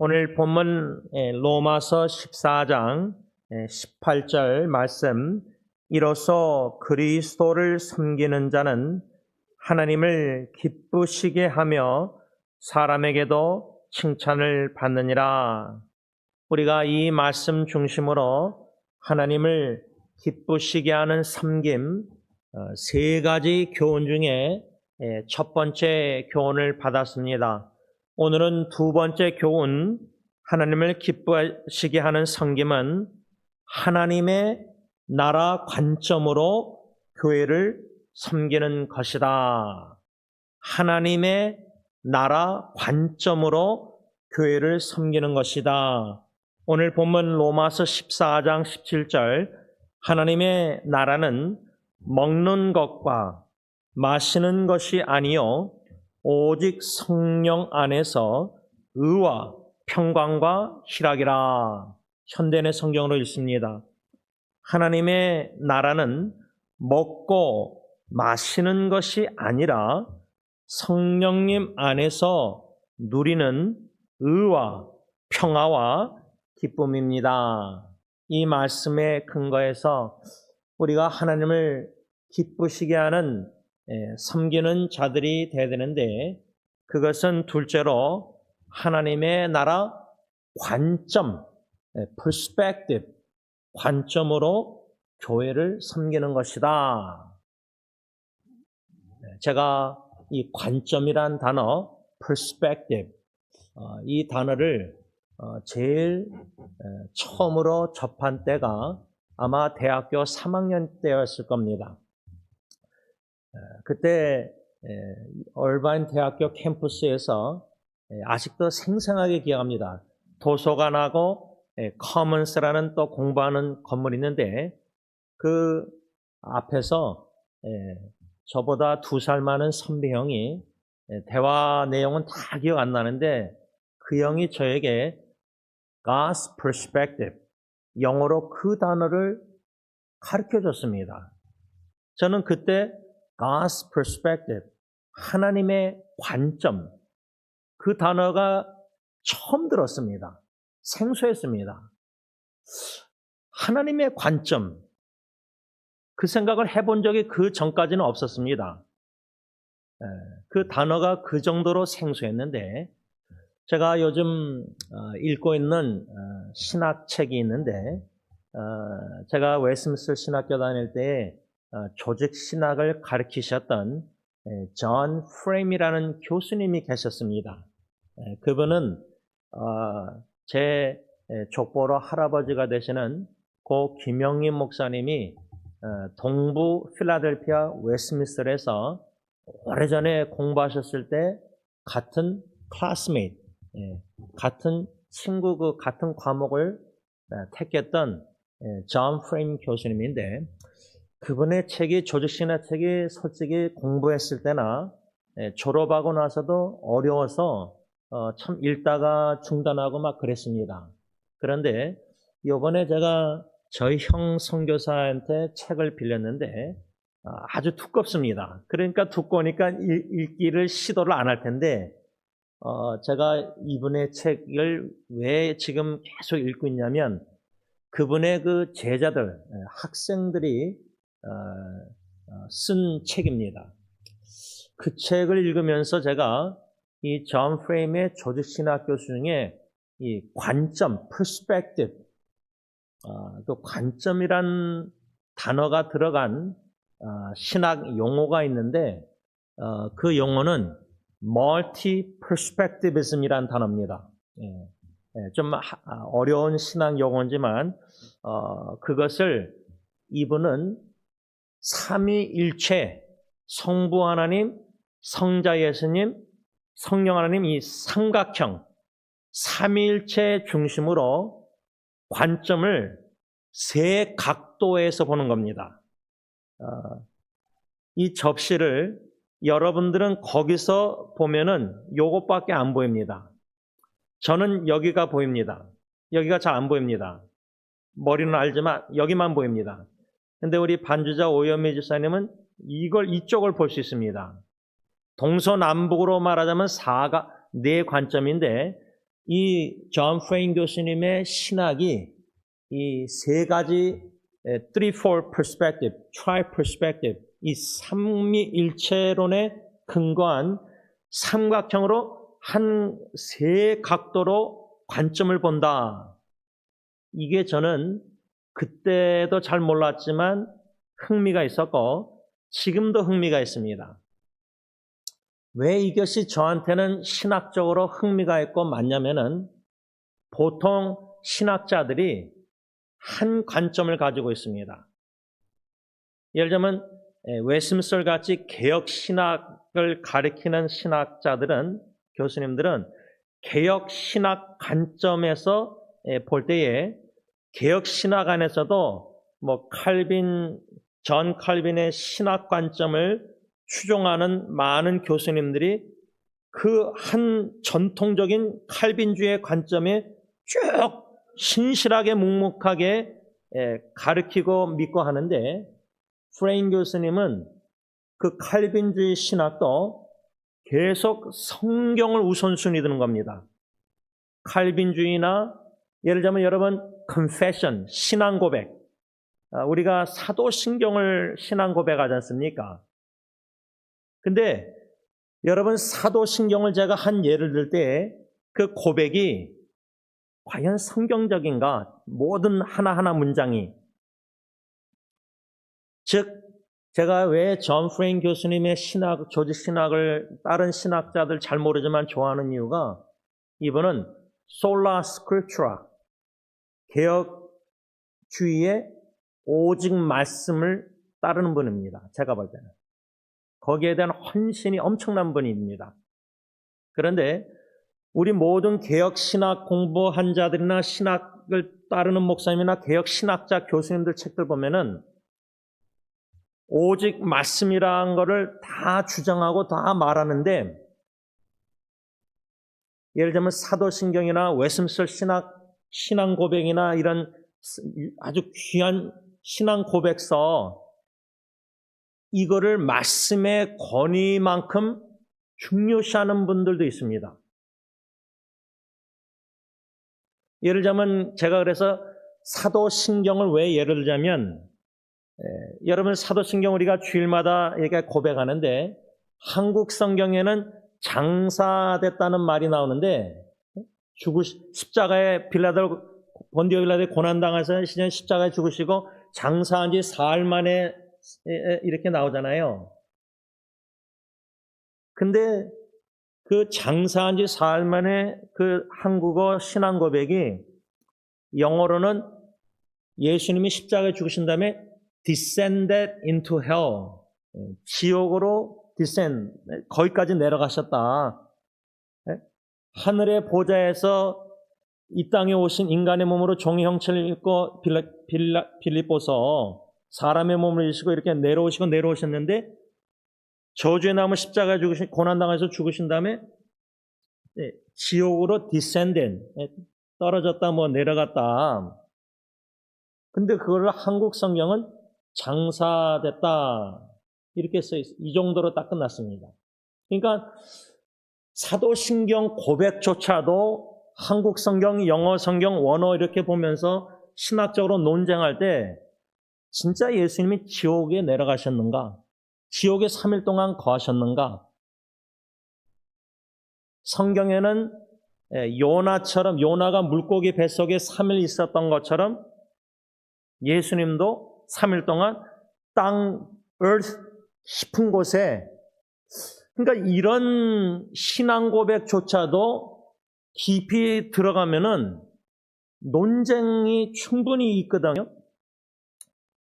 오늘 본문 로마서 14장 18절 말씀, 이로써 그리스도를 섬기는 자는 하나님을 기쁘시게 하며 사람에게도 칭찬을 받느니라. 우리가 이 말씀 중심으로 하나님을 기쁘시게 하는 섬김, 세 가지 교훈 중에 첫 번째 교훈을 받았습니다. 오늘은 두 번째 교훈, 하나님을 기쁘시게 하는 섬김은 하나님의 나라 관점으로 교회를 섬기는 것이다. 하나님의 나라 관점으로 교회를 섬기는 것이다. 오늘 본문 로마서 14장 17절, 하나님의 나라는 먹는 것과 마시는 것이 아니요 오직 성령 안에서 의와 평강과 희락이라. 현대의 성경으로 읽습니다. 하나님의 나라는 먹고 마시는 것이 아니라 성령님 안에서 누리는 의와 평화와 기쁨입니다. 이 말씀의 근거에서 우리가 하나님을 기쁘시게 하는 섬기는 자들이 되어야 되는데, 그것은 둘째로 하나님의 나라 관점, perspective, 관점으로 교회를 섬기는 것이다. 제가 이 관점이란 단어, perspective, 이 단어를 제일 처음으로 접한 때가 아마 대학교 3학년 때였을 겁니다. 그때 얼바인 대학교 캠퍼스에서 아직도 생생하게 기억합니다. 도서관하고 커먼스라는 또 공부하는 건물이 있는데, 그 앞에서 저보다 2살 많은 선배 형이, 대화 내용은 다 기억 안 나는데 그 형이 저에게 God's perspective, 영어로 그 단어를 가르쳐 줬습니다. 저는 그때 God's perspective, 하나님의 관점, 그 단어가 처음 들었습니다. 생소했습니다. 하나님의 관점, 그 생각을 해본 적이 그 전까지는 없었습니다. 그 단어가 그 정도로 생소했는데, 제가 요즘 읽고 있는 신학책이 있는데, 제가 웨스민스터 신학교 다닐 때 조직 신학을 가르치셨던 존 프레임이라는 교수님이 계셨습니다. 그분은 제 족보로 할아버지가 되시는 고 김영림 목사님이 동부 필라델피아 웨스민스터에서 오래전에 공부하셨을 때 같은 클래스메이트, 같은 친구, 같은 과목을 택했던 존 프레임 교수님인데, 그분의 책이, 조직신학 책이 솔직히 공부했을 때나 졸업하고 나서도 어려워서 참 읽다가 중단하고 막 그랬습니다. 그런데 이번에 제가 저희 형 선교사한테 책을 빌렸는데 아주 두껍습니다. 그러니까 두꺼우니까 읽기를 시도를 안 할 텐데, 제가 이분의 책을 왜 지금 계속 읽고 있냐면, 그분의 그 제자들, 학생들이 쓴 책입니다. 그 책을 읽으면서 제가 이 존 프레임의 조직신학 교수 중에 이 관점, perspective, 그 관점이란 단어가 들어간 신학 용어가 있는데, 그 용어는 multi-perspectivism이란 단어입니다. 좀 어려운 신학 용어지만 그것을 이분은 삼위일체, 성부 하나님, 성자 예수님, 성령 하나님, 이 삼각형, 삼위일체 중심으로 관점을 세 각도에서 보는 겁니다. 이 접시를 여러분들은 거기서 보면은 요것밖에 안 보입니다. 저는 여기가 보입니다. 여기가 잘 안 보입니다. 머리는 알지만 여기만 보입니다. 근데 우리 반주자 오연미 지사님은 이쪽을 볼 수 있습니다. 동서남북으로 말하자면 네 관점인데, 이 존 프레인 교수님의 신학이 이 세 가지 threefold perspective, tri-perspective, 이 삼위일체론에 근거한 삼각형으로 한 세 각도로 관점을 본다. 이게 저는 그때도 잘 몰랐지만 흥미가 있었고 지금도 흥미가 있습니다. 왜 이것이 저한테는 신학적으로 흥미가 있고 맞냐면은 보통 신학자들이 한 관점을 가지고 있습니다. 예를 들면 웨스민스터 같이 개혁 신학을 가리키는 신학자들은 교수님들은 개혁 신학 관점에서 볼 때에 개혁 신학 안에서도 뭐 존 칼빈의 신학 관점을 추종하는 많은 교수님들이 그 한 전통적인 칼빈주의 관점에 쭉 신실하게 묵묵하게 가르치고 믿고 하는데 프레인 교수님은 그 칼빈주의 신학도 계속 성경을 우선순위 두는 겁니다. 칼빈주의나 예를 들면 여러분 confession, 신앙 고백, 우리가 사도신경을 신앙 고백하지 않습니까? 근데 여러분 사도신경을 제가 한 예를 들 때 그 고백이 과연 성경적인가? 모든 하나하나 문장이. 즉 제가 왜 존 프레인 교수님의 신학, 조직 신학을 다른 신학자들 잘 모르지만 좋아하는 이유가 이분은 솔라 스크립투라, 개혁주의의 오직 말씀을 따르는 분입니다. 제가 볼 때는. 거기에 대한 헌신이 엄청난 분입니다. 그런데 우리 모든 개혁 신학 공부한 자들이나 신학을 따르는 목사님이나 개혁 신학자 교수님들 책들 보면은 오직 말씀이라는 것을 다 주장하고 다 말하는데 예를 들면 사도신경이나 웨스민스터 신앙 고백이나 이런 아주 귀한 신앙 고백서 이거를 말씀의 권위만큼 중요시하는 분들도 있습니다. 예를 들자면 제가 그래서 사도신경을 왜 예를 들자면 여러분 사도신경 우리가 주일마다 이렇게 고백하는데 한국 성경에는 장사됐다는 말이 나오는데 십자가에 본디오 빌라도에 고난당해서 십자가에 죽으시고 장사한 지 사흘 만에 이렇게 나오잖아요. 근데 그 장사한 지 사흘 만에 그 한국어 신앙 고백이 영어로는 예수님이 십자가에 죽으신 다음에 descended into hell, 지옥으로 descend, 거기까지 내려가셨다. 하늘의 보좌에서 이 땅에 오신 인간의 몸으로 종의 형체를 입고 빌립보서 사람의 몸을 입으시고 이렇게 내려오셨는데 저주의 나무 십자가에 죽으신 고난당해서 죽으신 다음에 지옥으로 descended, 떨어졌다 뭐 내려갔다. 근데 그거를 한국 성경은 장사됐다 이렇게 써 있어요. 이 정도로 딱 끝났습니다. 그러니까 사도신경 고백조차도 한국 성경, 영어 성경, 원어 이렇게 보면서 신학적으로 논쟁할 때 진짜 예수님이 지옥에 내려가셨는가? 지옥에 3일 동안 거하셨는가? 성경에는 요나처럼 요나가 물고기 뱃속에 3일 있었던 것처럼 예수님도 3일 동안 땅, earth 깊은 곳에 그러니까 이런 신앙 고백조차도 깊이 들어가면은 논쟁이 충분히 있거든요.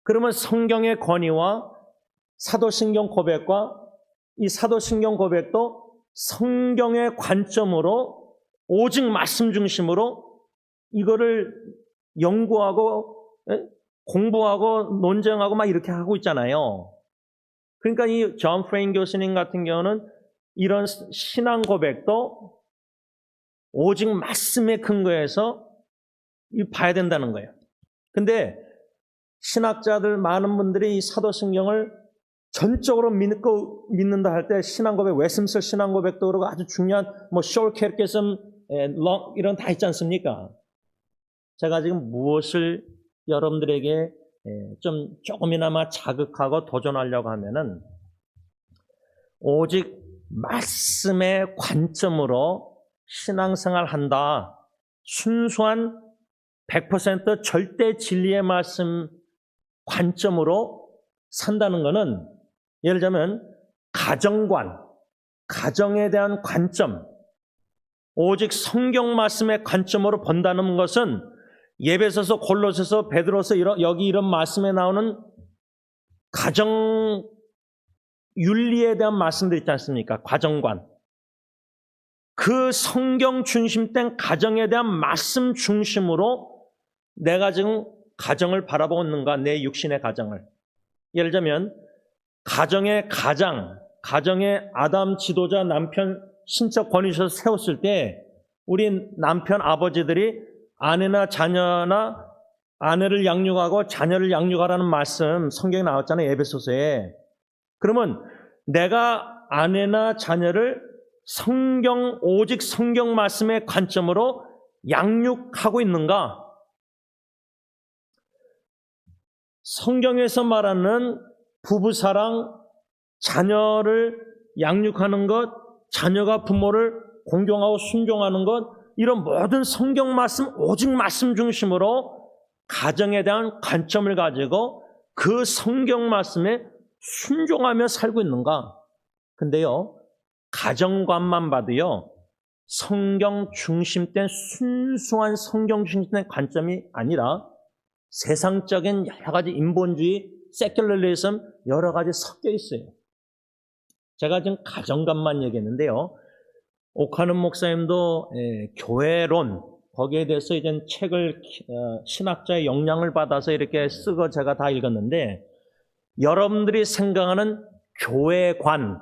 그러면 성경의 권위와 사도신경 고백과 이 사도신경 고백도 성경의 관점으로 오직 말씀 중심으로 이거를 연구하고 공부하고 논쟁하고 막 이렇게 하고 있잖아요. 그러니까 이 존 프레인 교수님 같은 경우는 이런 신앙 고백도 오직 말씀에 근거해서 봐야 된다는 거예요. 근데 신학자들 많은 분들이 이 사도신경을 전적으로 믿는다 할 때 신앙 고백, 웨스민스터 신앙 고백도 그러고 아주 중요한 뭐 숄케르케즘 이런 다 있지 않습니까? 제가 지금 무엇을 여러분들에게 좀 조금이나마 자극하고 도전하려고 하면은 오직 말씀의 관점으로 신앙생활 한다. 순수한 100% 절대 진리의 말씀 관점으로 산다는 것은 예를 들자면 가정관, 가정에 대한 관점, 오직 성경 말씀의 관점으로 본다는 것은 예배소서, 골로새서, 베드로서 여기 이런 말씀에 나오는 가정 윤리에 대한 말씀들 있지 않습니까? 가정관. 그 성경 중심된 가정에 대한 말씀 중심으로 내가 지금 가정을 바라보고 있는가? 내 육신의 가정을. 예를 들자면 가정의 가장, 가정의 아담 지도자 남편 신적 권위에서 세웠을 때 우리 남편 아버지들이 아내나 자녀나 아내를 양육하고 자녀를 양육하라는 말씀 성경에 나왔잖아요. 에베소서에. 그러면 내가 아내나 자녀를 오직 성경 말씀의 관점으로 양육하고 있는가? 성경에서 말하는 부부사랑, 자녀를 양육하는 것, 자녀가 부모를 공경하고 순종하는 것, 이런 모든 성경 말씀, 오직 말씀 중심으로 가정에 대한 관점을 가지고 그 성경 말씀에 순종하며 살고 있는가? 근데요, 가정관만 봐도요, 성경 중심된 순수한 성경 중심된 관점이 아니라 세상적인 여러 가지 인본주의, 세큘러리즘 여러 가지 섞여 있어요. 제가 지금 가정관만 얘기했는데요. 오카는 목사님도 교회론, 거기에 대해서 이제 책을 신학자의 영향을 받아서 이렇게 쓰고 제가 다 읽었는데 여러분들이 생각하는 교회관,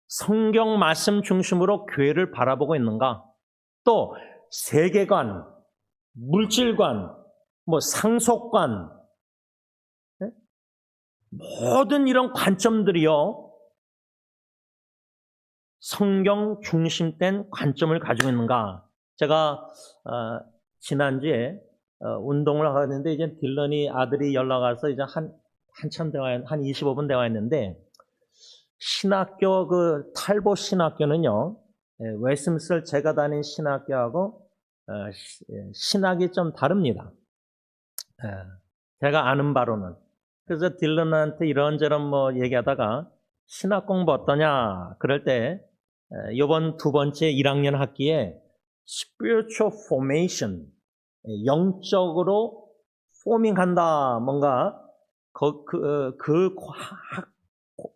성경 말씀 중심으로 교회를 바라보고 있는가? 또 세계관, 물질관, 상속관, 모든 이런 관점들이요, 성경 중심된 관점을 가지고 있는가? 제가 지난주에 운동을 하는데 이제 딜런이 아들이 연락 와서 이제 한참 대화, 한 25분 대화했는데 신학교 탈보 신학교는요, 웨스민스터 제가 다닌 신학교하고 신학이 좀 다릅니다. 제가 아는 바로는. 그래서 딜런한테 이런저런 얘기하다가 신학 공부 어떠냐? 그럴 때 이번 두 번째 1학년 학기에 spiritual formation, 영적으로 포밍한다, 뭔가 그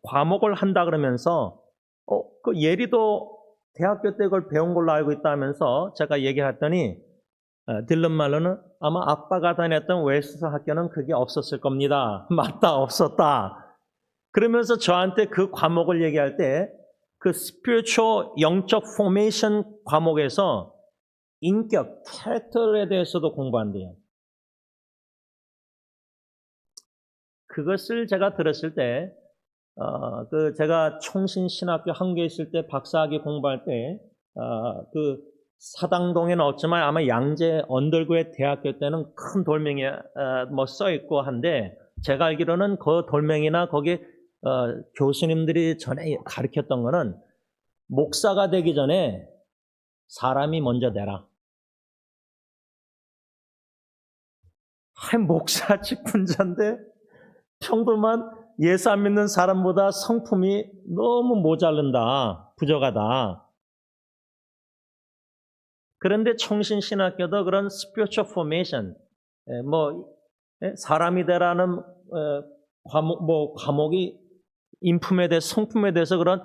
과목을 한다 그러면서 그 예리도 대학교 때 그걸 배운 걸로 알고 있다면서 제가 얘기했더니 딜런 말로는 아마 아빠가 다녔던 웨스트 학교는 그게 없었을 겁니다. 맞다, 없었다. 그러면서 저한테 그 과목을 얘기할 때 그 스피리추얼 영적 포메이션 과목에서 인격, 캐릭터에 대해서도 공부한대요. 그것을 제가 들었을 때 제가 총신신학교 한국에 있을 때 박사학위 공부할 때 사당동에는 없지만 아마 양재 언더그레이드 대학교 때는 큰 돌멩이 써 있고 한데 제가 알기로는 그 돌멩이나 거기 교수님들이 전에 가르쳤던 거는 목사가 되기 전에 사람이 먼저 되라. 목사 직분자인데 평범한 예수 안 믿는 사람보다 성품이 너무 모자른다, 부족하다. 그런데 청신신학교도 그런 spiritual formation, 사람이 되라는 과목이 인품에 대해서, 성품에 대해서 그런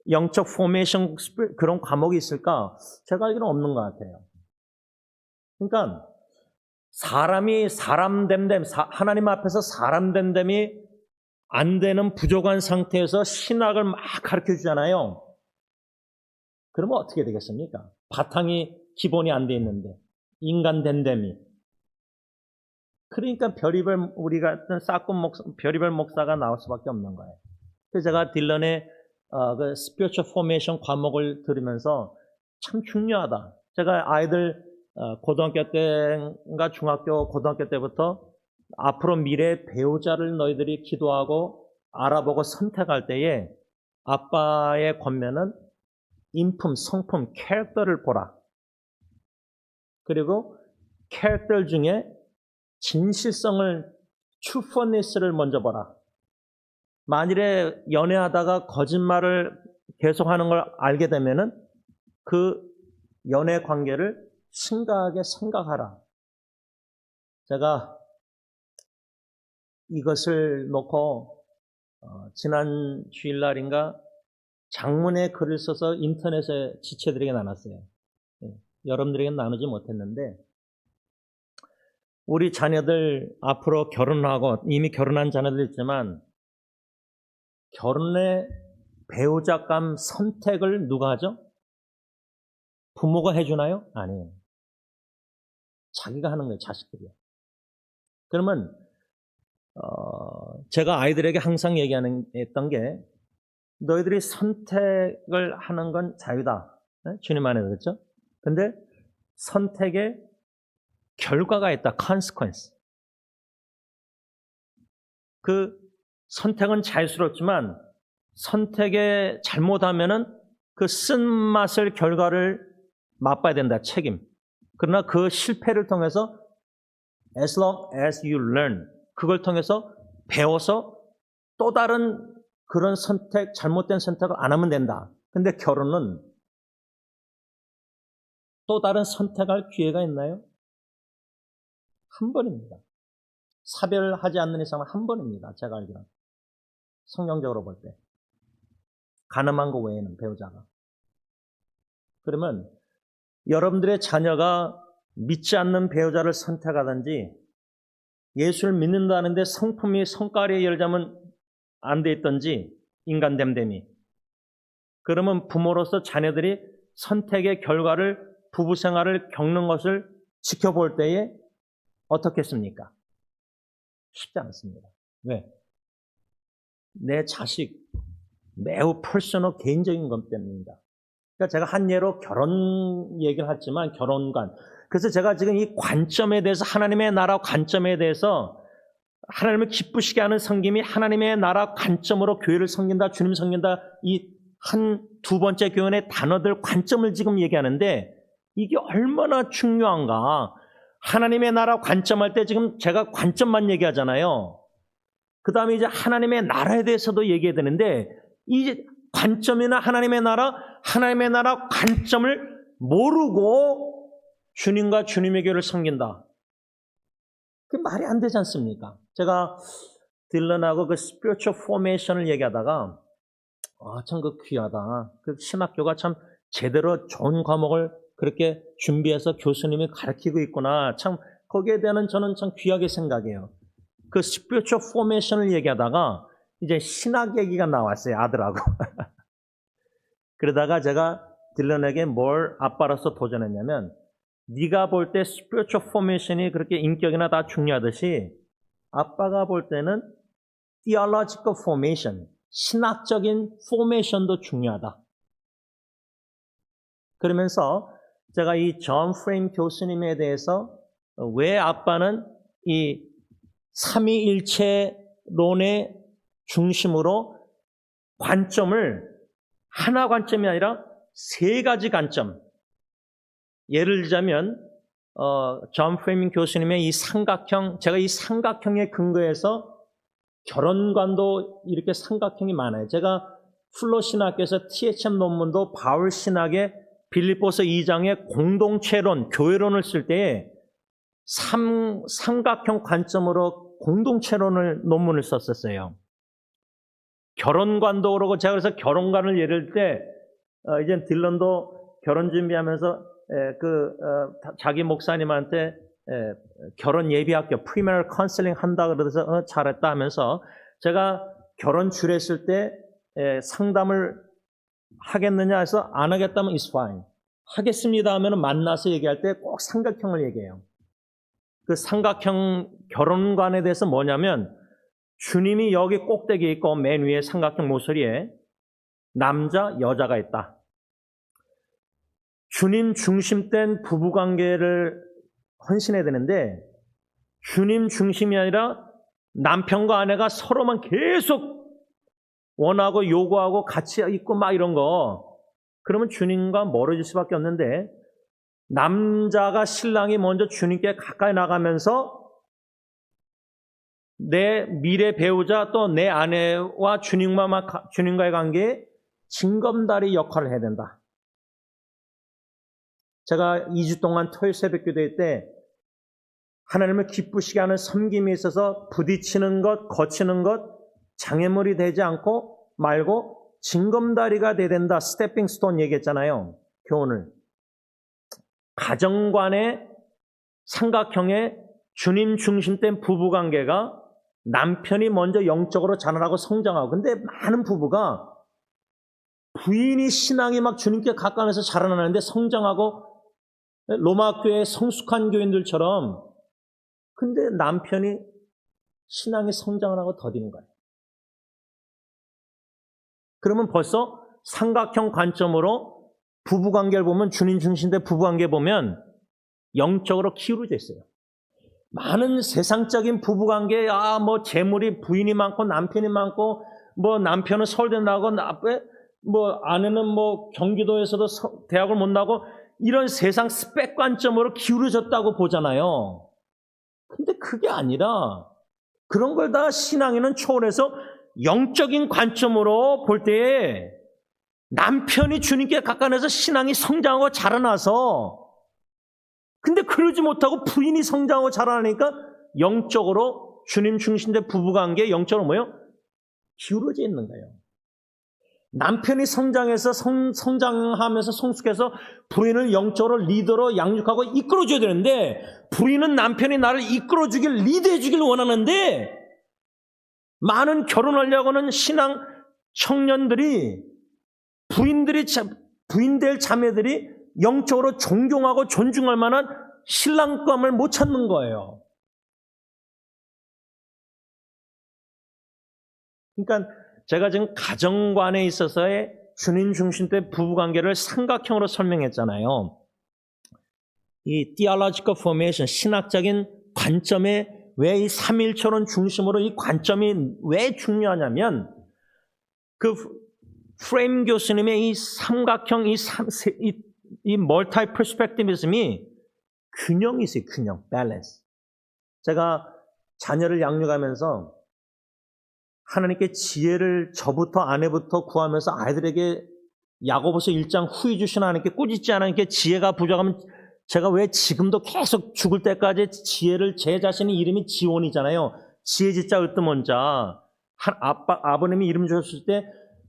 영적 포메이션 그런 과목이 있을까? 제가 알기로는 없는 것 같아요. 그러니까 사람이 사람됨, 하나님 앞에서 사람됨이 안 되는 부족한 상태에서 신학을 막 가르쳐 주잖아요. 그러면 어떻게 되겠습니까? 바탕이 기본이 안 돼 있는데 인간 됨됨이. 그러니까 우리 같은 별의별 목사가 나올 수밖에 없는 거예요. 그래서 제가 딜런의 그 spiritual formation 과목을 들으면서 참 중요하다. 제가 아이들 고등학교 때인가 중학교 고등학교 때부터 앞으로 미래 배우자를 너희들이 기도하고 알아보고 선택할 때에 아빠의 권면은 인품, 성품, 캐릭터를 보라. 그리고 캐릭터 중에 진실성을, truthfulness를 먼저 보라. 만일에 연애하다가 거짓말을 계속하는 걸 알게 되면은 그 연애 관계를 심각하게 생각하라. 제가 이것을 놓고 지난 주일날인가 장문의 글을 써서 인터넷에 지체들에게 나눴어요. 여러분들에게 나누지 못했는데 우리 자녀들 앞으로 결혼하고 이미 결혼한 자녀들 있지만 결혼의 배우자감 선택을 누가 하죠? 부모가 해주나요? 아니에요. 자기가 하는 거예요. 자식들이요. 그러면 제가 아이들에게 항상 했던 게 너희들이 선택을 하는 건 자유다. 네? 주님 안에 그렇죠? 근데 선택에 결과가 있다. consequence. 그 선택은 자유스럽지만 선택에 잘못하면은 그 쓴맛을 결과를 맛봐야 된다. 책임. 그러나 그 실패를 통해서 as long as you learn 그걸 통해서 배워서 또 다른 그런 선택, 잘못된 선택을 안 하면 된다. 근데 결혼은 또 다른 선택할 기회가 있나요? 한 번입니다. 사별하지 않는 이상은 한 번입니다. 제가 알기로는. 성경적으로 볼 때. 가늠한 거 외에는 배우자가. 그러면 여러분들의 자녀가 믿지 않는 배우자를 선택하든지 예수를 믿는다는데 성품이 성깔에 열자면 안 돼 있든지 인간 됨됨이. 그러면 부모로서 자녀들이 선택의 결과를 부부 생활을 겪는 것을 지켜볼 때에 어떻겠습니까? 쉽지 않습니다. 왜? 내 자식 매우 퍼스널 개인적인 것 때문입니다. 그러니까 제가 한 예로 결혼 얘기를 했지만 결혼관. 그래서 제가 지금 이 관점에 대해서 하나님의 나라 관점에 대해서 하나님을 기쁘시게 하는 섬김이 하나님의 나라 관점으로 교회를 섬긴다, 주님 섬긴다 이 두 번째 교훈의 단어들 관점을 지금 얘기하는데 이게 얼마나 중요한가. 하나님의 나라 관점할 때 지금 제가 관점만 얘기하잖아요. 그 다음에 이제 하나님의 나라에 대해서도 얘기해야 되는데 이 관점이나 하나님의 나라 관점을 모르고 주님과 주님의 교회를 섬긴다. 그게 말이 안 되지 않습니까? 제가 딜런하고 그 spiritual formation을 얘기하다가 참 그 귀하다. 그 신학교가 참 제대로 좋은 과목을 그렇게 준비해서 교수님이 가르치고 있구나. 참 거기에 대한 저는 참 귀하게 생각해요. 그 spiritual formation을 얘기하다가 이제 신학 얘기가 나왔어요. 아들하고. 그러다가 제가 딜런에게 뭘 아빠로서 도전했냐면 네가 볼 때 spiritual formation이 그렇게 인격이나 다 중요하듯이 아빠가 볼 때는 theological formation, 신학적인 formation도 중요하다. 그러면서 제가 이 존 프레임 교수님에 대해서 왜 아빠는 이 삼위일체론의 중심으로 관점을 하나 관점이 아니라 세 가지 관점. 예를 들자면 존 프레이밍 교수님의 이 삼각형, 제가 이 삼각형에 근거해서 결혼관도 이렇게 삼각형이 많아요. 제가 플로 신학교에서 THM 논문도 바울 신학의 빌립보서 2장의 공동체론, 교회론을 쓸 때에 삼각형 관점으로 공동체론을 논문을 썼었어요. 결혼관도 그러고 제가 그래서 결혼관을 예를 들 때 이제 딜런도 결혼 준비하면서 자기 목사님한테 결혼 예비학교 프리메럴 카운슬링 한다 그래서 잘했다 하면서 제가 결혼 주례했을 때 상담을 하겠느냐 해서 안 하겠다면 it's fine. 하겠습니다 하면 만나서 얘기할 때 꼭 삼각형을 얘기해요. 그 삼각형 결혼관에 대해서 뭐냐면 주님이 여기 꼭대기에 있고 맨 위에 삼각형 모서리에 남자, 여자가 있다. 주님 중심된 부부관계를 헌신해야 되는데 주님 중심이 아니라 남편과 아내가 서로만 계속 원하고 요구하고 같이 있고 막 이런 거, 그러면 주님과 멀어질 수밖에 없는데, 남자가 신랑이 먼저 주님께 가까이 나가면서 내 미래 배우자 또 내 아내와 주님과의 관계에 징검다리 역할을 해야 된다. 제가 2주 동안 토요일 새벽 기도회 때 하나님을 기쁘시게 하는 섬김에 있어서 부딪히는 것, 거치는 것, 장애물이 되지 않고 말고 징검다리가 돼야 된다. 스태핑 스톤 얘기했잖아요. 교훈을. 가정관의 삼각형의 주님 중심된 부부관계가 남편이 먼저 영적으로 자라나고 성장하고, 근데 많은 부부가 부인이 신앙이 막 주님께 가까워서 자라나는데 성장하고 로마 교회의 성숙한 교인들처럼, 근데 남편이 신앙이 성장을 하고 더디는 거예요. 그러면 벌써 삼각형 관점으로 부부관계를 보면, 주님 중심된 부부관계 보면 영적으로 기울어져 있어요. 많은 세상적인 부부관계, 뭐 재물이 부인이 많고 남편이 많고, 뭐 남편은 서울대 나고 뭐 아내는 뭐 경기도에서도 대학을 못 나고, 이런 세상 스펙 관점으로 기울어졌다고 보잖아요. 근데 그게 아니라 그런 걸 다 신앙에는 초월해서 영적인 관점으로 볼 때에 남편이 주님께 가까이서 신앙이 성장하고 자라나서, 근데 그러지 못하고 부인이 성장하고 자라나니까 영적으로 주님 중심된 부부관계 영적으로 뭐예요? 기울어져 있는 거예요. 남편이 성장해서 성장하면서 성숙해서 부인을 영적으로 리더로 양육하고 이끌어줘야 되는데, 부인은 남편이 나를 이끌어주길, 리드해주길 원하는데, 많은 결혼하려고는 신앙 청년들이, 부인될 자매들이 영적으로 존경하고 존중할 만한 신랑감을 못 찾는 거예요. 그러니까 제가 지금 가정관에 있어서의 주님 중심된 부부관계를 삼각형으로 설명했잖아요. 이 theological formation, 신학적인 관점에 왜 이 삼일초론 중심으로 이 관점이 왜 중요하냐면, 그 프레임 교수님의 이 삼각형, 이 멀티 퍼스펙티비즘이 균형이 있어요. 균형, 밸런스. 제가 자녀를 양육하면서 하나님께 지혜를 저부터 아내부터 구하면서 아이들에게 야고보서 1장 후히 주신 하나님께 꾸짖지 않으니까 지혜가 부족하면, 제가 왜 지금도 계속 죽을 때까지 지혜를, 제 자신의 이름이 지온이잖아요. 지혜 지자 으뜸원 자. 아버님이 이름 주셨을 때,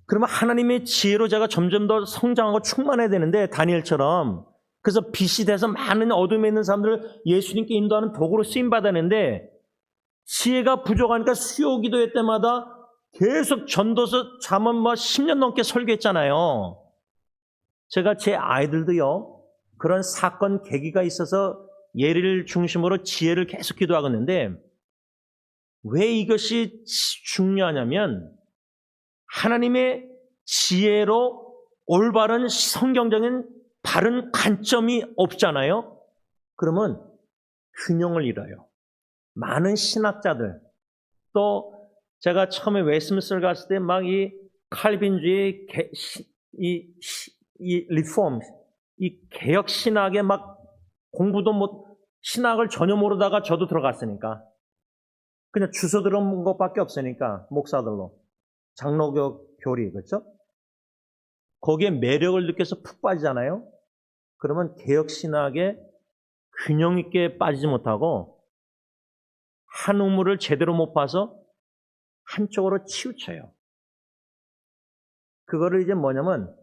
그러면 하나님의 지혜로 제가 점점 더 성장하고 충만해야 되는데, 다니엘처럼. 그래서 빛이 돼서 많은 어둠에 있는 사람들을 예수님께 인도하는 도구로 쓰임받았는데, 지혜가 부족하니까 수요 기도회 때마다 계속 전도서 잠언 10년 넘게 설교했잖아요. 제가 제 아이들도요, 그런 사건 계기가 있어서 예를 중심으로 지혜를 계속 기도하겠는데, 왜 이것이 중요하냐면, 하나님의 지혜로 올바른 성경적인 바른 관점이 없잖아요. 그러면 균형을 잃어요. 많은 신학자들, 또 제가 처음에 웨스민스터를 갔을 때 막 이 칼빈주의, 이 리폼, 이 개혁 신학에 막 공부도 신학을 전혀 모르다가 저도 들어갔으니까, 그냥 주워 들은 것밖에 없으니까, 목사들로. 장로교 교리, 그렇죠? 거기에 매력을 느껴서 푹 빠지잖아요. 그러면 개혁 신학에 균형 있게 빠지지 못하고 한 우물을 제대로 못 봐서 한쪽으로 치우쳐요. 그거를 이제 뭐냐면,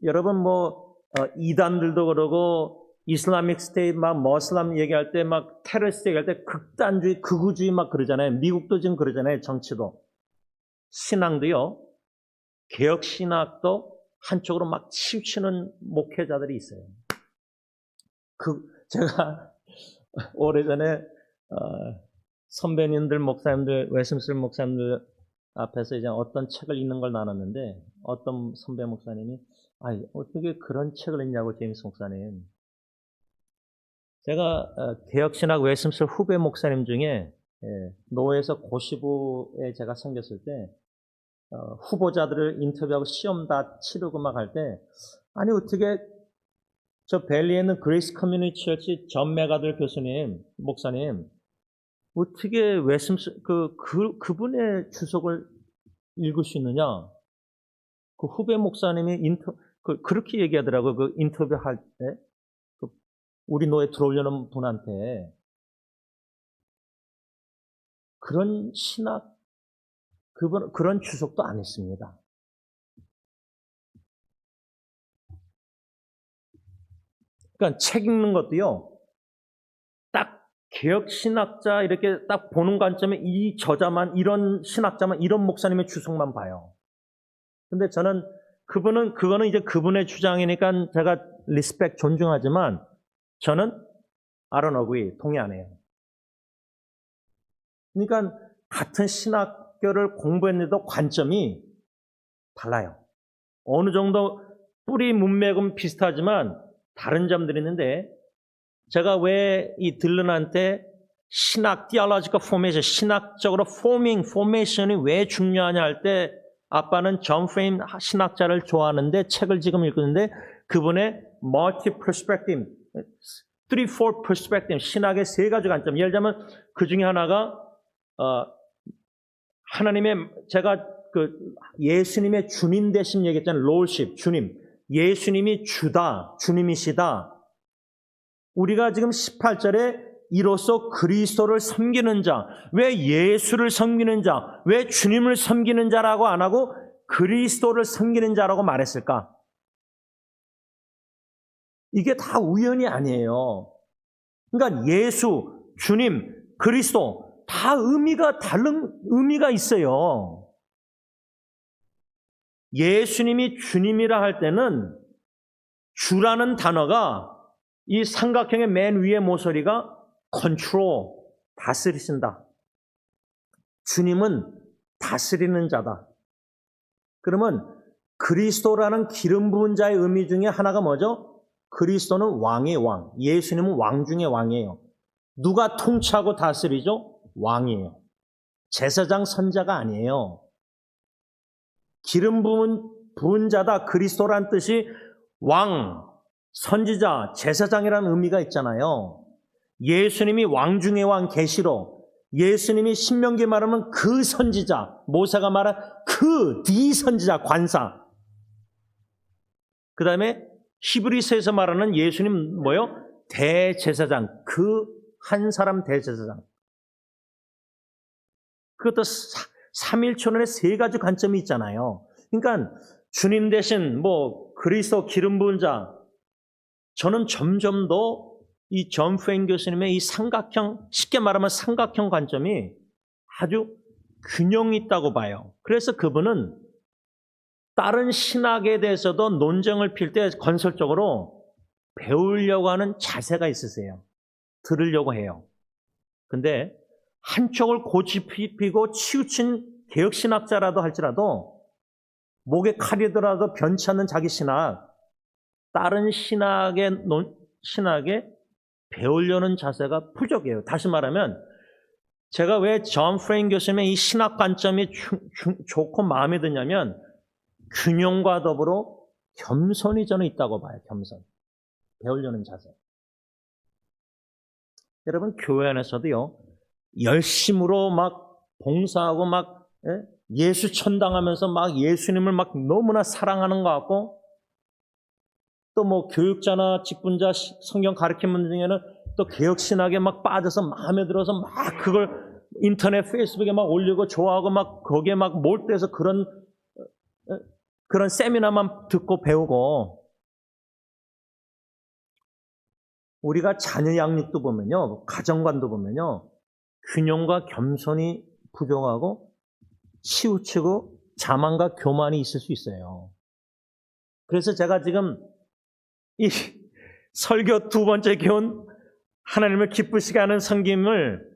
여러분 이단들도 그러고 이슬라믹 스테이트 막 머슬람 얘기할 때 막 테러리스트 얘기할 때 극단주의, 극우주의 막 그러잖아요. 미국도 지금 그러잖아요. 정치도. 신앙도요. 개혁 신학도 한쪽으로 막 치우치는 목회자들이 있어요. 제가 오래전에 선배님들, 목사님들, 웨스민스터 목사님들 앞에서 이제 어떤 책을 읽는 걸 나눴는데 어떤 선배 목사님이 어떻게 그런 책을 읽냐고 제임스 목사님. 제가 개혁신학 웨스민스터 후배 목사님 중에 노회에서 고시부에 제가 생겼을 때 후보자들을 인터뷰하고 시험 다 치르고 막 할 때 아니 어떻게 저 벨리에 있는 그레이스 커뮤니티 처치 존 메가들 교수님 목사님 어떻게 웨스민스터 그분의 주석을 읽을 수 있느냐? 그 후배 목사님이 그렇게 얘기하더라고요. 그 인터뷰 할 때 우리 노예 들어오려는 분한테 그런 신학 그런 주석도 안 했습니다. 그러니까 책 읽는 것도요. 딱 개혁 신학자 이렇게 딱 보는 관점에 이 저자만 이런 신학자만 이런 목사님의 주석만 봐요. 근데 저는 그거는 이제 그분의 주장이니까 제가 리스펙 존중하지만 저는 I don't agree, 동의 안 해요. 그러니까 같은 신학교를 공부했는데도 관점이 달라요. 어느 정도 뿌리 문맥은 비슷하지만 다른 점들이 있는데 제가 왜 이 딜런한테 신학, theological formation, 신학적으로 포메이션이 왜 중요하냐 할 때 아빠는 존 프레임 신학자를 좋아하는데 책을 지금 읽는데 그분의 multi perspective, 3, 4 perspective, 신학의 세 가지 관점. 예를 들면 그 중에 하나가 하나님의 제가 예수님의 주님 되심 얘기했잖아요. 롤십, 주님. 예수님이 주다, 주님이시다. 우리가 지금 18절에 이로써 그리스도를 섬기는 자, 왜 예수를 섬기는 자, 왜 주님을 섬기는 자라고 안 하고 그리스도를 섬기는 자라고 말했을까? 이게 다 우연이 아니에요. 그러니까 예수, 주님, 그리스도 다 다른 의미가 있어요. 예수님이 주님이라 할 때는 주라는 단어가 이 삼각형의 맨 위에 모서리가 control, 다스리신다. 주님은 다스리는 자다. 그러면 그리스도라는 기름 부은 자의 의미 중에 하나가 뭐죠? 그리스도는 왕의 왕, 예수님은 왕 중의 왕이에요. 누가 통치하고 다스리죠? 왕이에요. 제사장 선자가 아니에요. 기름 부은 자다, 그리스도란 뜻이 왕, 선지자, 제사장이라는 의미가 있잖아요. 예수님이 왕 중의 왕, 계시록. 예수님이 신명기에 말하면 그 선지자, 모세가 말한 네 선지자, 관사. 그 다음에 히브리서에서 말하는 예수님 뭐요? 대제사장, 그 한 사람 대제사장. 그것도 삼일천원의 세 가지 관점이 있잖아요. 그러니까 주님 대신 그리스도 기름 부은 자, 저는 점점 더 이 존 프레임 교수님의 이 삼각형, 쉽게 말하면 삼각형 관점이 아주 균형이 있다고 봐요. 그래서 그분은 다른 신학에 대해서도 논쟁을 필 때 건설적으로 배우려고 하는 자세가 있으세요. 들으려고 해요. 근데 한쪽을 고집피고 치우친 개혁신학자라도 할지라도 목에 칼이더라도 변치 않는 자기 신학, 다른 신학에 배우려는 자세가 부족해요. 다시 말하면 제가 왜 존 프레임 교수님의 이 신학 관점이 좋고 마음에 드냐면 균형과 더불어 겸손이 저는 있다고 봐요. 겸손. 배우려는 자세. 여러분 교회 안에서도요. 열심으로 막 봉사하고 막 예수 천당하면서 막 예수님을 막 너무나 사랑하는 것 같고 또 교육자나 직분자 성경 가르치는 분들 중에는 또 개혁신학에 막 빠져서 마음에 들어서 막 그걸 인터넷 페이스북에 막 올리고 좋아하고 막 거기에 막 몰두해서 그런 세미나만 듣고 배우고 우리가 자녀 양육도 보면요. 가정관도 보면요. 균형과 겸손이 부족하고 치우치고 자만과 교만이 있을 수 있어요. 그래서 제가 지금 이 설교 두 번째 교훈 하나님을 기쁘시게 하는 섬김을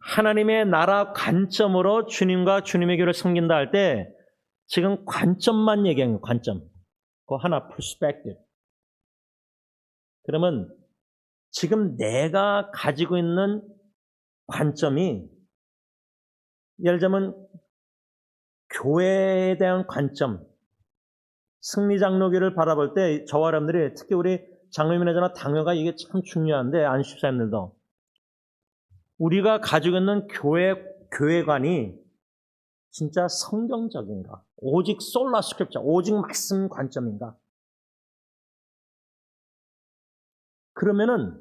하나님의 나라 관점으로 주님과 주님의 교회를 섬긴다 할 때 지금 관점만 얘기하는 거예요. 관점. 그 하나 perspective. 그러면 지금 내가 가지고 있는 관점이 예를 들면 교회에 대한 관점, 승리장로교를 바라볼 때 저와 여러분들이 특히 우리 장로님이나 저나 당회가 이게 참 중요한데 안식사님들도 우리가 가지고 있는 교회관이 진짜 성경적인가? 오직 솔라 스크립처, 오직 말씀 관점인가? 그러면은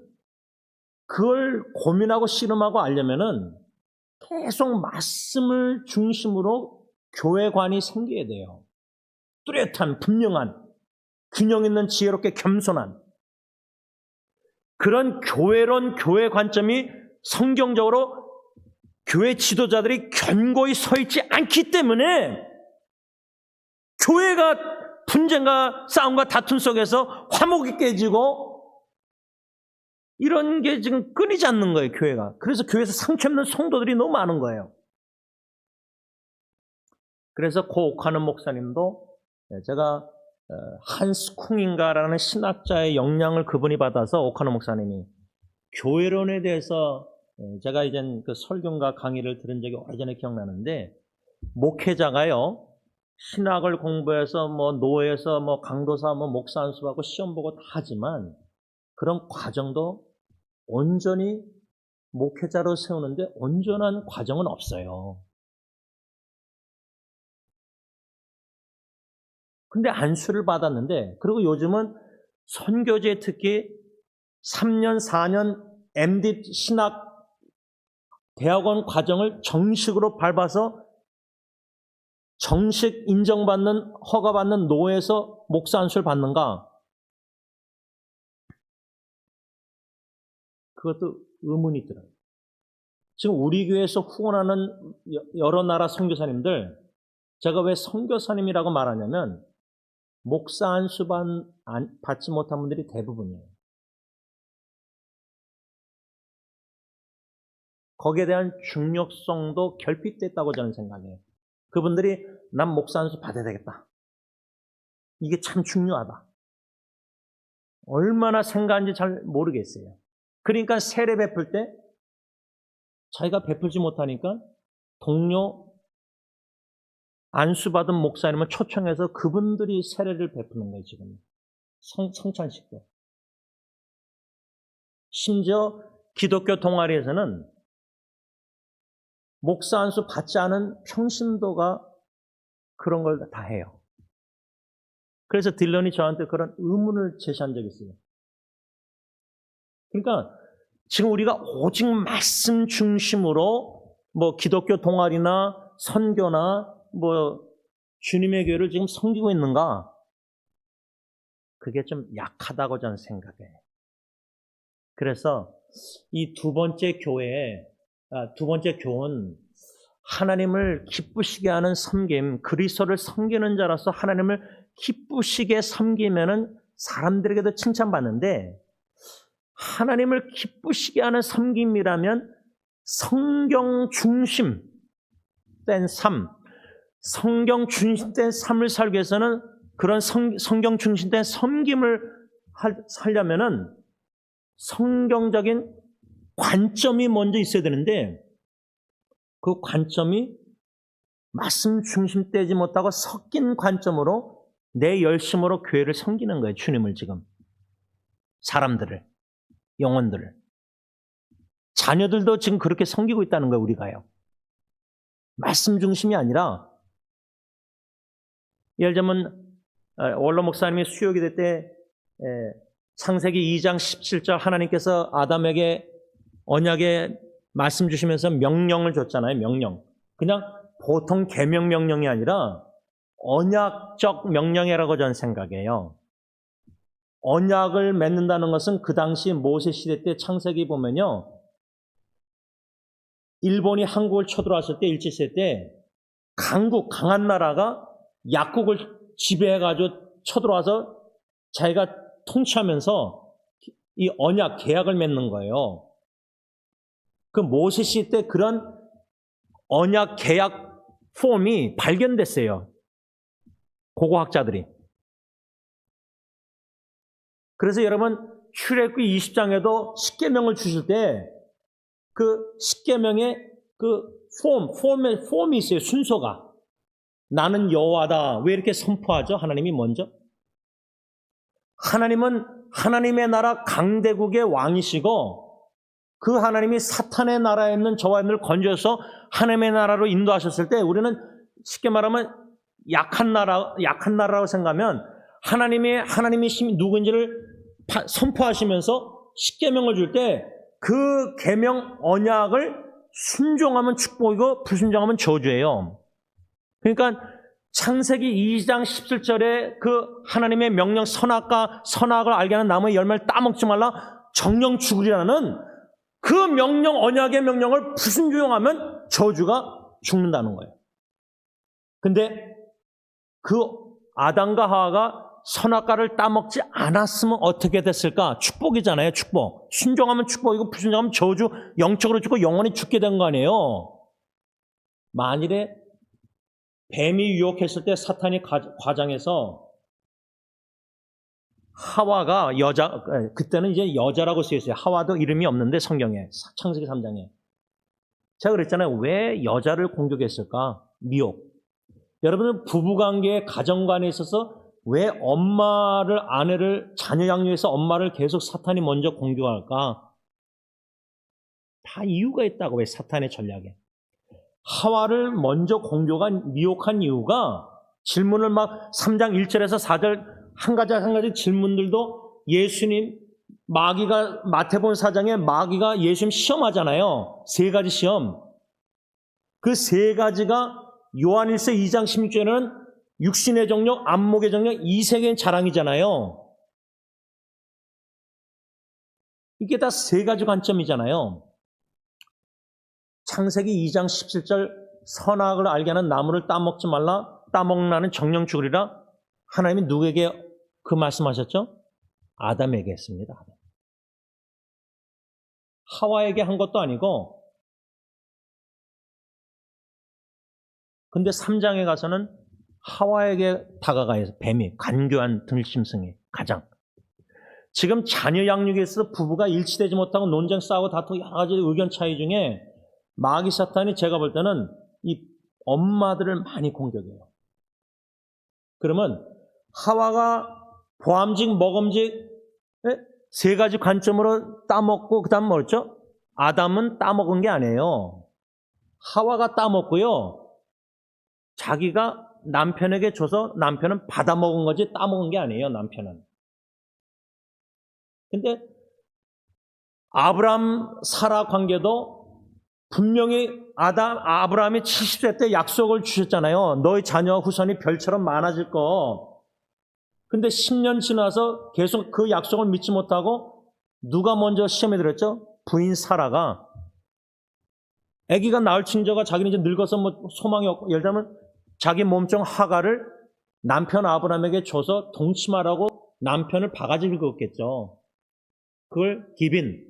그걸 고민하고 씨름하고 알려면은 계속 말씀을 중심으로 교회관이 생겨야 돼요. 뚜렷한, 분명한, 균형 있는 지혜롭게 겸손한 그런 교회론, 교회 관점이 성경적으로 교회 지도자들이 견고히 서 있지 않기 때문에 교회가 분쟁과 싸움과 다툼 속에서 화목이 깨지고 이런 게 지금 끊이지 않는 거예요, 교회가. 그래서 교회에서 상처 없는 성도들이 너무 많은 거예요. 그래서 고 옥하는 목사님도 제가 한스 쿵인가라는 신학자의 영향을 그분이 받아서 옥하는 목사님이 교회론에 대해서 제가 이젠 그 설교과 강의를 들은 적이 오래전에 기억나는데 목회자가요 신학을 공부해서 뭐 노예에서 뭐 강도사 뭐 목사 안수하고 시험 보고 다 하지만 그런 과정도 온전히 목회자로 세우는데 온전한 과정은 없어요. 근데 안수를 받았는데 그리고 요즘은 선교제 특히 3년, 4년 MD 신학 대학원 과정을 정식으로 밟아서 정식 인정받는, 허가받는 노예에서 목사 안수를 받는가? 그것도 의문이 들어요. 지금 우리 교회에서 후원하는 여러 나라 선교사님들, 제가 왜 선교사님이라고 말하냐면 목사 안수 받지 못한 분들이 대부분이에요. 거기에 대한 중요성도 결핍됐다고 저는 생각해요. 그분들이 난 목사 안수 받아야 되겠다. 이게 참 중요하다. 얼마나 생각하는지 잘 모르겠어요. 그러니까 세례 베풀 때 자기가 베풀지 못하니까 동료 안수받은 목사님을 초청해서 그분들이 세례를 베푸는 거예요, 지금. 성찬식도. 심지어 기독교 동아리에서는 목사 안수 받지 않은 평신도가 그런 걸 다 해요. 그래서 딜런이 저한테 그런 의문을 제시한 적이 있어요. 그러니까 지금 우리가 오직 말씀 중심으로 뭐 기독교 동아리나 선교나 뭐 주님의 교회를 지금 섬기고 있는가? 그게 좀 약하다고 저는 생각해요. 그래서 이 두 번째 교훈, 하나님을 기쁘시게 하는 섬김, 그리스도를 섬기는 자로서 하나님을 기쁘시게 섬기면은 사람들에게도 칭찬받는데 하나님을 기쁘시게 하는 섬김이라면 성경 중심된 삶, 성경 중심된 삶을 살기 위해서는 그런 성경 중심된 섬김을 하려면은 성경적인 관점이 먼저 있어야 되는데 그 관점이 말씀 중심 떼지 못하고 섞인 관점으로 내 열심으로 교회를 섬기는 거예요. 주님을 지금. 사람들을, 영혼들을. 자녀들도 지금 그렇게 섬기고 있다는 거예요. 우리가요. 말씀 중심이 아니라 예를 들면 원로 목사님이 수요기 될 때 창세기 2장 17절 하나님께서 아담에게 언약의 말씀 주시면서 명령을 줬잖아요. 명령. 그냥 보통 계명 명령이 아니라 언약적 명령이라고 저는 생각해요. 언약을 맺는다는 것은 그 당시 모세 시대 때 창세기 보면요. 일본이 한국을 쳐들어왔을 때 일제시대 때 강한 나라가 약국을 지배해가지고 쳐들어와서 자기가 통치하면서 이 언약, 계약을 맺는 거예요. 그 모세시 때 그런 언약, 계약 폼이 발견됐어요. 고고학자들이. 그래서 여러분 출애굽기 20장에도 십계명을 주실 때 그 십계명에 그 폼이 있어요. 순서가. 나는 여호와다. 왜 이렇게 선포하죠? 하나님이 먼저. 하나님은 하나님의 나라 강대국의 왕이시고 그 하나님이 사탄의 나라에 있는 저와 여러분을 건져서 하나님의 나라로 인도하셨을 때 우리는 쉽게 말하면 약한 나라라고 생각하면 하나님이 누구인지를 선포하시면서 십계명을 줄 때 그 계명 언약을 순종하면 축복이고 불순종하면 저주예요. 그러니까 창세기 2장 17절에 그 하나님의 명령 선악을 알게 하는 나무의 열매를 따먹지 말라 정령 죽으리라는 그 명령 언약의 명령을 불순종하면 저주가 죽는다는 거예요. 근데 그 아담과 하와가 선악과를 따먹지 않았으면 어떻게 됐을까? 축복이잖아요. 축복. 순종하면 축복이고 불순종하면 저주, 영적으로 죽고 영원히 죽게 된 거 아니에요. 만일에 뱀이 유혹했을 때 사탄이 과장해서 하와가 그때는 이제 여자라고 쓰였어요. 하와도 이름이 없는데 성경에 창세기 3장에 제가 그랬잖아요. 왜 여자를 공격했을까? 미혹. 여러분은 부부관계, 가정관에 있어서 왜 아내를 자녀 양육해서 엄마를 계속 사탄이 먼저 공격할까? 다 이유가 있다고. 왜 사탄의 전략에. 하와를 먼저 미혹한 이유가 질문을 막 3장 1절에서 4절 한 가지 질문들도 예수님 마태복음 4장에 마귀가 예수님 시험하잖아요. 3가지 시험. 그 3가지가 요한일서 2장 16절에는 육신의 정욕, 안목의 정욕, 이색의 자랑이잖아요. 이게 다 3가지 관점이잖아요. 창세기 2장 17절 선악을 알게 하는 나무를 따먹지 말라 따먹나는 정령 죽으리라 하나님이 누구에게 그 말씀하셨죠? 아담에게 했습니다. 하와에게 한 것도 아니고 근데 3장에 가서는 하와에게 다가가서 뱀이 간교한 들짐승이 가장 지금 자녀 양육에 있어서 부부가 일치되지 못하고 논쟁 싸우고 다투고 여러 가지 의견 차이 중에 마귀 사탄이 제가 볼 때는 이 엄마들을 많이 공격해요. 그러면 하와가 보암직, 먹음직 3가지 관점으로 따먹고 그 다음 뭐였죠? 아담은 따먹은 게 아니에요. 하와가 따먹고요. 자기가 남편에게 줘서 남편은 받아먹은 거지 따먹은 게 아니에요. 남편은. 근데 아브람 사라 관계도 분명히 아브라함이 70세 때 약속을 주셨잖아요. 너희 자녀 후손이 별처럼 많아질 거. 근데 10년 지나서 계속 그 약속을 믿지 못하고 누가 먼저 시험에 들었죠? 부인 사라가. 아기가 나을 징조가 자기는 이제 늙어서 뭐 소망이 없고 예를 들면 자기 몸종 하가를 남편 아브라함에게 줘서 동침하라고 남편을 바가지를 긁었겠죠. 그걸 기빈.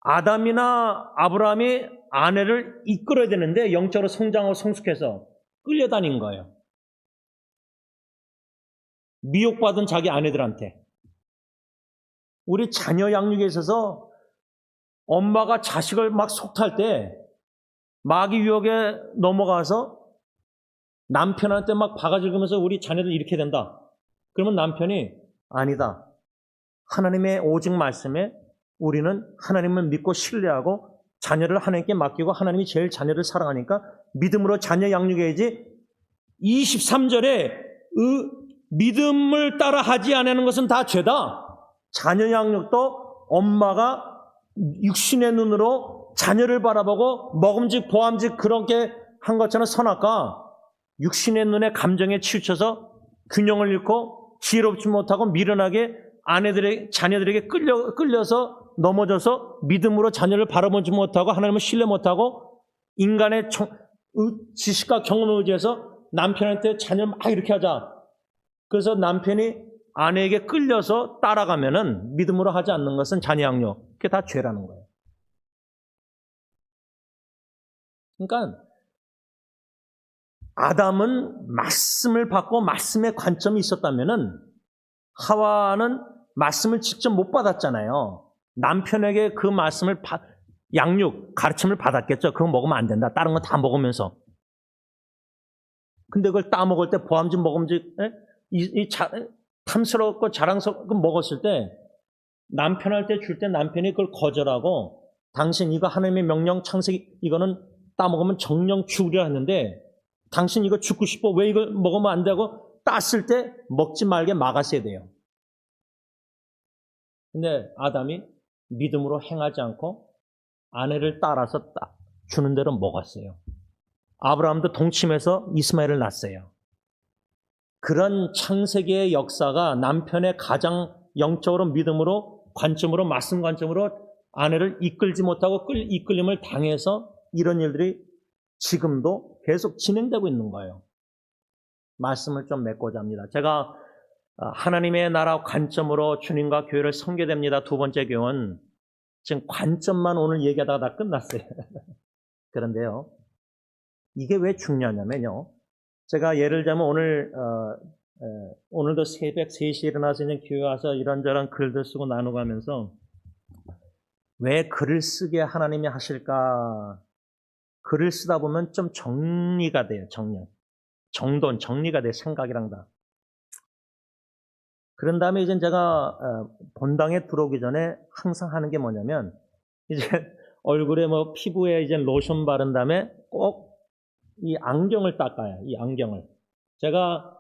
아담이나 아브라함이 아내를 이끌어야 되는데 영적으로 성장하고 성숙해서 끌려다닌 거예요. 미혹받은 자기 아내들한테. 우리 자녀 양육에 있어서 엄마가 자식을 막 속탈 때 마귀 유혹에 넘어가서 남편한테 막 바가지 긁으면서 우리 자녀들 이렇게 된다. 그러면 남편이 아니다. 하나님의 오직 말씀에 우리는 하나님을 믿고 신뢰하고 자녀를 하나님께 맡기고 하나님이 제일 자녀를 사랑하니까 믿음으로 자녀 양육해야지 23절에 믿음을 따라 하지 않는 것은 다 죄다. 자녀 양육도 엄마가 육신의 눈으로 자녀를 바라보고 먹음직 보암직 그렇게 한 것처럼 선악과 육신의 눈에 감정에 치우쳐서 균형을 잃고 지혜롭지 못하고 미련하게 자녀들에게 끌려서 넘어져서 믿음으로 자녀를 바라보지 못하고 하나님을 신뢰 못하고 인간의 지식과 경험을 의지해서 남편한테 자녀를 막 이렇게 하자. 그래서 남편이 아내에게 끌려서 따라가면은 믿음으로 하지 않는 것은 자녀 양육. 그게 다 죄라는 거예요. 그러니까 아담은 말씀을 받고 말씀의 관점이 있었다면은 하와는 말씀을 직접 못 받았잖아요. 남편에게 그 말씀을 양육, 가르침을 받았겠죠. 그거 먹으면 안 된다. 다른 거 다 먹으면서. 근데 그걸 따먹을 때 보암직 먹음직 탐스럽고 자랑스럽고 먹었을 때 남편한테 줄 때 남편이 그걸 거절하고 당신 이거 하나님의 명령 창세기 이거는 따먹으면 정령 죽으려 하는데 당신 이거 죽고 싶어 왜 이걸 먹으면 안 되고 땄을 때 먹지 말게 막았어야 돼요. 근데 아담이 믿음으로 행하지 않고 아내를 따라서 주는 대로 먹었어요. 아브라함도 동침해서 이스마엘을 낳았어요. 그런 창세기의 역사가 남편의 가장 영적으로 믿음으로 관점으로 말씀 관점으로 아내를 이끌지 못하고 이끌림을 당해서 이런 일들이 지금도 계속 진행되고 있는 거예요. 말씀을 좀 맺고자 합니다. 제가 하나님의 나라 관점으로 주님과 교회를 섬겨됩니다. 두 번째 교훈. 지금 관점만 오늘 얘기하다가 다 끝났어요. 그런데요. 이게 왜 중요하냐면요. 제가 예를 들자면 오늘도 새벽 3시에 일어나서 이제 교회 와서 이런저런 글들 쓰고 나누고 하면서 왜 글을 쓰게 하나님이 하실까? 글을 쓰다 보면 좀 정리가 돼요. 정리가 돼요. 생각이랑 다. 그런 다음에 이제 제가 본당에 들어오기 전에 항상 하는 게 뭐냐면 이제 얼굴에 피부에 이제 로션 바른 다음에 꼭 이 안경을 닦아요. 이 안경을. 제가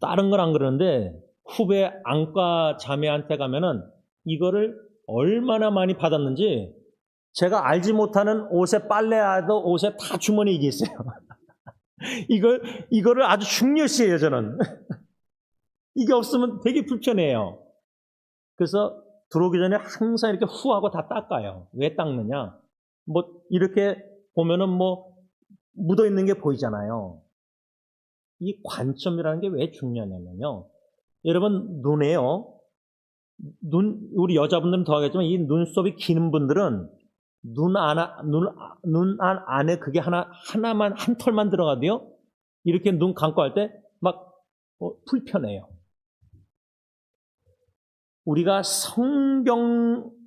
다른 건 안 그러는데 후배 안과 자매한테 가면은 이거를 얼마나 많이 받았는지 제가 알지 못하는 옷에 빨래하도 옷에 다 주머니에 이게 있어요. 이거를 아주 중요시해요, 저는. 이게 없으면 되게 불편해요. 그래서 들어오기 전에 항상 이렇게 후하고 다 닦아요. 왜 닦느냐? 이렇게 보면은 묻어있는 게 보이잖아요. 이 관점이라는 게 왜 중요하냐면요. 여러분, 우리 여자분들은 더 하겠지만 이 눈썹이 긴 분들은 눈 안에 그게 하나만, 한 털만 들어가도요. 이렇게 눈 감고 할 때 불편해요. 우리가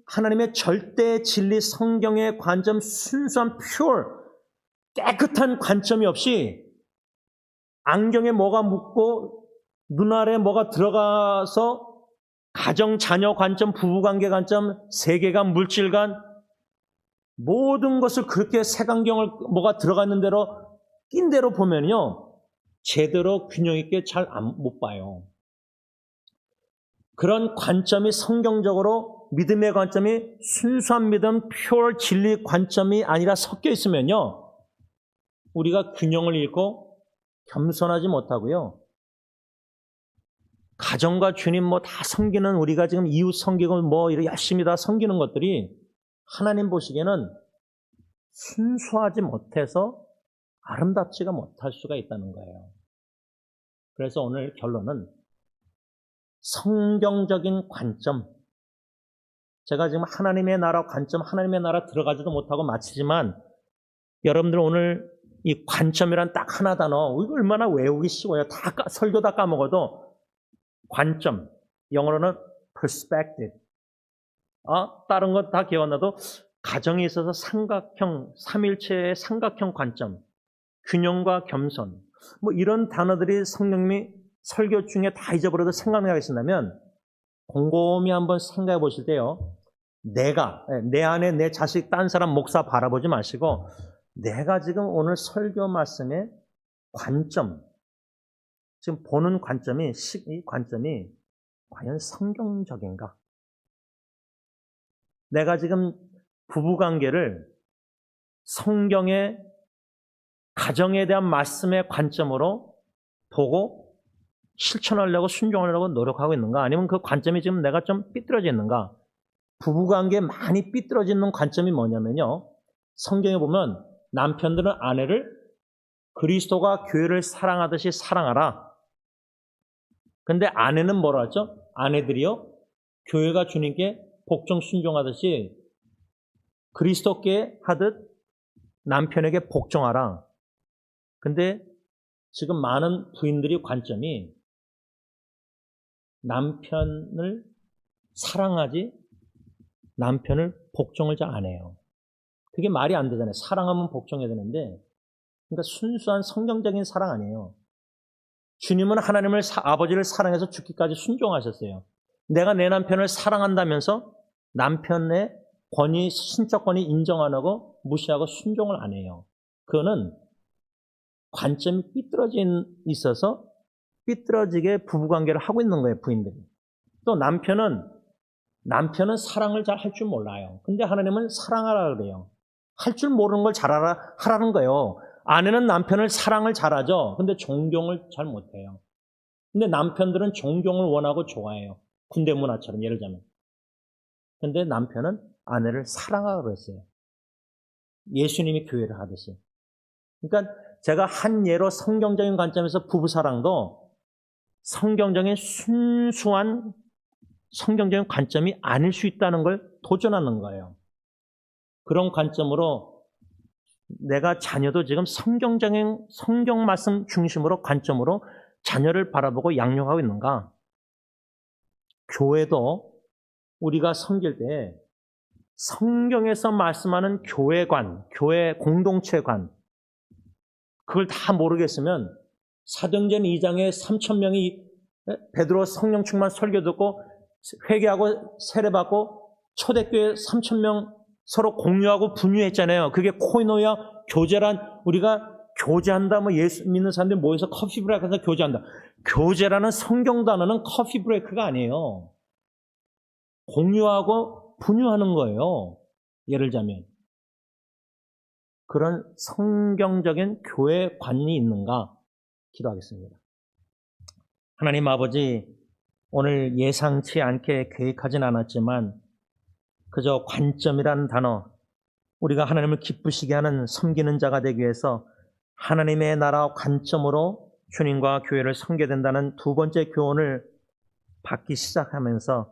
하나님의 절대 진리 성경의 관점, 순수한 깨끗한 관점이 없이 안경에 뭐가 묻고 눈 아래에 뭐가 들어가서 가정, 자녀 관점, 부부관계 관점, 세계관, 물질관 모든 것을 그렇게 색안경을 뭐가 들어갔는 대로 낀 대로 보면요. 제대로 균형 있게 잘 못 봐요. 그런 관점이 성경적으로 믿음의 관점이 순수한 믿음, 진리 관점이 아니라 섞여 있으면요. 우리가 균형을 잃고 겸손하지 못하고요. 가정과 주님 다 섬기는 우리가 지금 이웃 섬기고 이렇게 열심히 다 섬기는 것들이 하나님 보시기에는 순수하지 못해서 아름답지가 못할 수가 있다는 거예요. 그래서 오늘 결론은 성경적인 관점. 제가 지금 하나님의 나라 관점, 하나님의 나라 들어가지도 못하고 마치지만 여러분들 오늘 이 관점이란 딱 하나 단어, 이거 얼마나 외우기 쉬워요. 설교 다 까먹어도 관점, 영어로는 perspective. 다른 거 다 기억나도 가정에 있어서 삼일체의 삼각형 관점, 균형과 겸손, 이런 단어들이 성령님이 설교 중에 다 잊어버려도 생각나게 하신다면 곰곰이 한번 생각해 보실 때요. 내 안에 내 자식, 딴 사람, 목사 바라보지 마시고 내가 지금 오늘 설교 말씀의 관점, 지금 보는 관점이, 이 관점이 과연 성경적인가? 내가 지금 부부관계를 성경의 가정에 대한 말씀의 관점으로 보고 실천하려고 순종하려고 노력하고 있는가? 아니면 그 관점이 지금 내가 좀 삐뚤어져 있는가? 부부관계에 많이 삐뚤어져 있는 관점이 뭐냐면요. 성경에 보면 남편들은 아내를 그리스도가 교회를 사랑하듯이 사랑하라. 근데 아내는 뭐라 하죠? 아내들이요. 교회가 주님께 복종 순종하듯이 그리스도께 하듯 남편에게 복종하라. 근데 지금 많은 부인들이 관점이 남편을 사랑하지 남편을 복종을 잘 안 해요. 그게 말이 안 되잖아요. 사랑하면 복종해야 되는데, 그러니까 순수한 성경적인 사랑 아니에요. 주님은 하나님을 아버지를 사랑해서 죽기까지 순종하셨어요. 내가 내 남편을 사랑한다면서 남편의 권위, 신적 권위 인정 안 하고 무시하고 순종을 안 해요. 그거는 관점이 삐뚤어진 있어서 삐뚤어지게 부부관계를 하고 있는 거예요, 부인들이. 또 남편은 사랑을 잘 할 줄 몰라요. 근데 하나님은 사랑하라 그래요. 할 줄 모르는 걸 하라는 거예요. 아내는 남편을 사랑을 잘하죠. 근데 존경을 잘 못해요. 근데 남편들은 존경을 원하고 좋아해요. 군대 문화처럼 예를 들자면. 근데 남편은 아내를 사랑하라 그랬어요. 예수님이 교회를 하듯이. 그러니까 제가 한 예로 성경적인 관점에서 부부사랑도 성경적인 순수한 성경적인 관점이 아닐 수 있다는 걸 도전하는 거예요. 그런 관점으로 내가 자녀도 지금 성경적인 성경 말씀 중심으로 관점으로 자녀를 바라보고 양육하고 있는가? 교회도 우리가 섬길 때 성경에서 말씀하는 교회관, 교회 공동체관 그걸 다 모르겠으면 사도행전 2장에 3,000명이 베드로 성령 충만 설교 듣고 회개하고 세례받고 초대교회 3,000명 서로 공유하고 분유했잖아요. 그게 코이노야 교제란 우리가 교제한다 뭐 예수 믿는 사람들 모여서 커피 브레이크에서 교제한다. 교제라는 성경 단어는 커피 브레이크가 아니에요. 공유하고 분유하는 거예요. 예를 들자면 그런 성경적인 교회관이 있는가 기도하겠습니다. 하나님 아버지 오늘 예상치 않게 계획하진 않았지만 그저 관점이라는 단어 우리가 하나님을 기쁘시게 하는 섬기는 자가 되기 위해서 하나님의 나라 관점으로 주님과 교회를 섬겨야 된다는 두 번째 교훈을 받기 시작하면서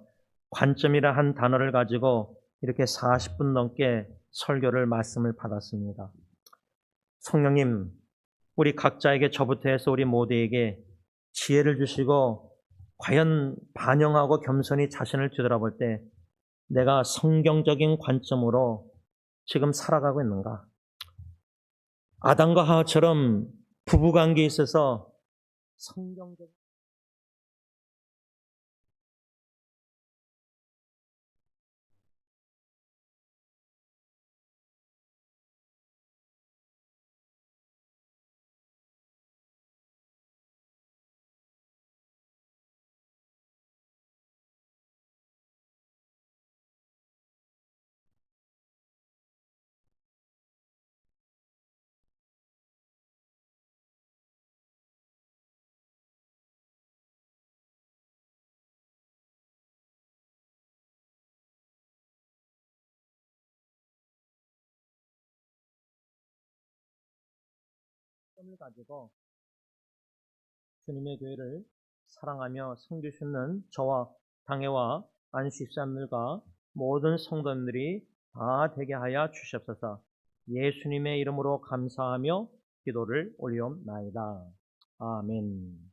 관점이라 한 단어를 가지고 이렇게 40분 넘게 설교를 말씀을 받았습니다. 성령님 우리 각자에게 저부터 해서 우리 모두에게 지혜를 주시고 과연 반영하고 겸손히 자신을 뒤돌아볼 때 내가 성경적인 관점으로 지금 살아가고 있는가? 아담과 하와처럼 부부관계에 있어서 성경적 점을 가지고 주님의 교회를 사랑하며 섬기시는 저와 당회와 안식사님들과 모든 성도님들이 다 되게 하여 주시옵소서. 예수님의 이름으로 감사하며 기도를 올리옵나이다. 아멘.